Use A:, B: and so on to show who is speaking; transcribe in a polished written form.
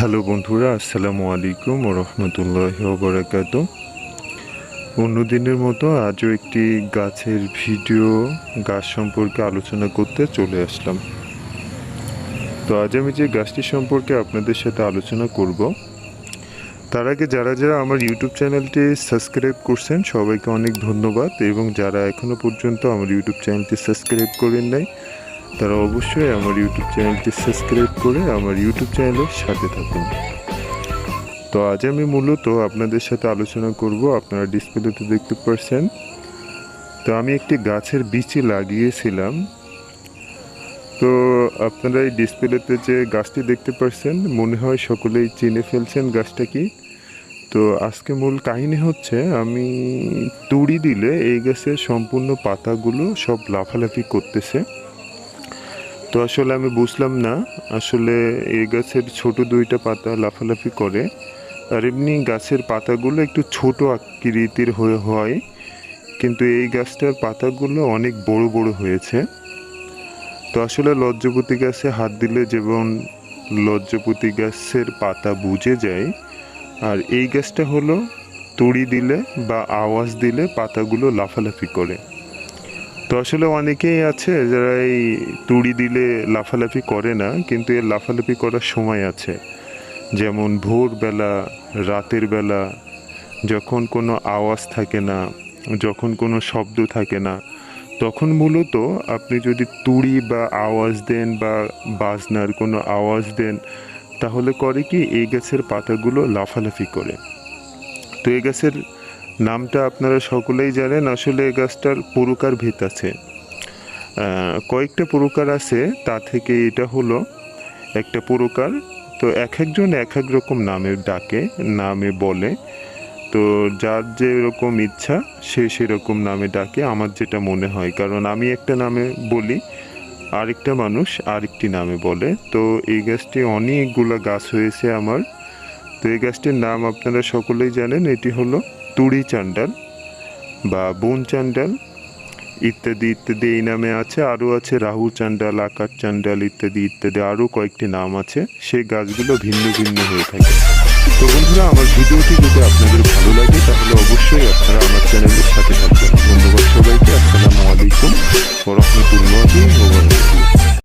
A: Hello বন্ধুরা, আসসালামু আলাইকুম ওয়া রাহমাতুল্লাহি ওয়া বারাকাতুহু। অন্যদিনের মতো আজও একটি গাছের ভিডিও, গাছ সম্পর্কে আলোচনা করতে চলে আসলাম। তো আজ আমি যে গাছটি সম্পর্কে আপনাদের সাথে আলোচনা করব, তার আগে যারা যারা আমার ইউটিউব চ্যানেলটি সাবস্ক্রাইব করছেন সবাইকে অনেক ধন্যবাদ, এবং যারা এখনও পর্যন্ত আমার ইউটিউব চ্যানেলটি সাবস্ক্রাইব করেন নাই তারা অবশ্যই আমার ইউটিউব চ্যানেলটি সাবস্ক্রাইব করে আমার ইউটিউব চ্যানেলের সাথে থাকুন। তো আজ আমি মূলত আপনাদের সাথে আলোচনা করব, আপনারা ডিসপ্লেতে দেখতে পাচ্ছেন, তো আমি একটি গাছের বীজ লাগিয়েছিলাম। তো আপনারা এই ডিসপ্লেতে যে গাছটি দেখতে পাচ্ছেন মনে হয় সকলেই চিনে ফেলছেন গাছটা কি। তো আজকে মূল কাহিনী হচ্ছে, আমি তুড়ি দিলে এই গাছের সম্পূর্ণ পাতাগুলো সব লাফালাফি করতেছে। তো আসলে আমি বুঝলাম না, আসলে এই গাছের ছোট দুইটা পাতা লাফালাফি করে, আর এমনি গাছের পাতাগুলো একটু ছোট আকৃতির হয়, কিন্তু এই গাছটার পাতাগুলো অনেক বড় বড় হয়েছে। তো আসলে লজ্জাপতি গাছে হাত দিলে যেমন লজ্জাপতি গাছের পাতা বুঝে যায়, আর এই গাছটা হলো তুড়ি দিলে বা আওয়াজ দিলে পাতাগুলো লাফালাফি করে। তো আসলে অনেকেই আছে যারা এই তুড়ি দিলে লাফালাফি করে না, কিন্তু এর লাফালাফি করার সময় আছে। যেমন ভোরবেলা, রাতের বেলা, যখন কোনো আওয়াজ থাকে না, যখন কোনো শব্দ থাকে না, তখন মূলত আপনি যদি তুড়ি বা আওয়াজ দেন বা বাজনার কোনো আওয়াজ দেন, তাহলে করে কি এই গাছের পাতাগুলো লাফালাফি করে। তো এই গাছের নামটা আপনারা সকলেই জানেন। আসলে এই গাছটার প্রকার ভেদ আছে, কয়েকটা প্রকার আছে, তা থেকে এটা হলো একটা প্রকার। তো এক একজন এক এক রকম নামে ডাকে, নামে বলে। তো যার যেরকম ইচ্ছা সে সেরকম নামে ডাকে, আমার যেটা মনে হয়, কারণ আমি একটা নামে বলি, আরেকটা মানুষ আরেকটি নামে বলে। তো এই গাছটি অনেকগুলো গাছ হয়েছে আমার। তো এই গাছটির নাম আপনারা সকলেই জানেন, এটি হলো তুড়ি চান্ডাল বা বন চান্ডাল ইত্যাদি ইত্যাদি এই নামে আছে। আরও আছে রাহু চান্ডাল, আকার চান্ডাল ইত্যাদি ইত্যাদি, আরও কয়েকটি নাম আছে। সেই গাছগুলো ভিন্ন ভিন্ন হয়ে থাকে। তো বন্ধুরা, আমার ভিডিওটি যদি আপনাদের ভালো লাগে তাহলে অবশ্যই আপনারা আমার চ্যানেলের সাথে থাকবেন। ধন্যবাদ সবাইকে। আসসালামু আলাইকুম ওয়া রাহমাতুল্লাহি ওয়া বারাকাতুহু।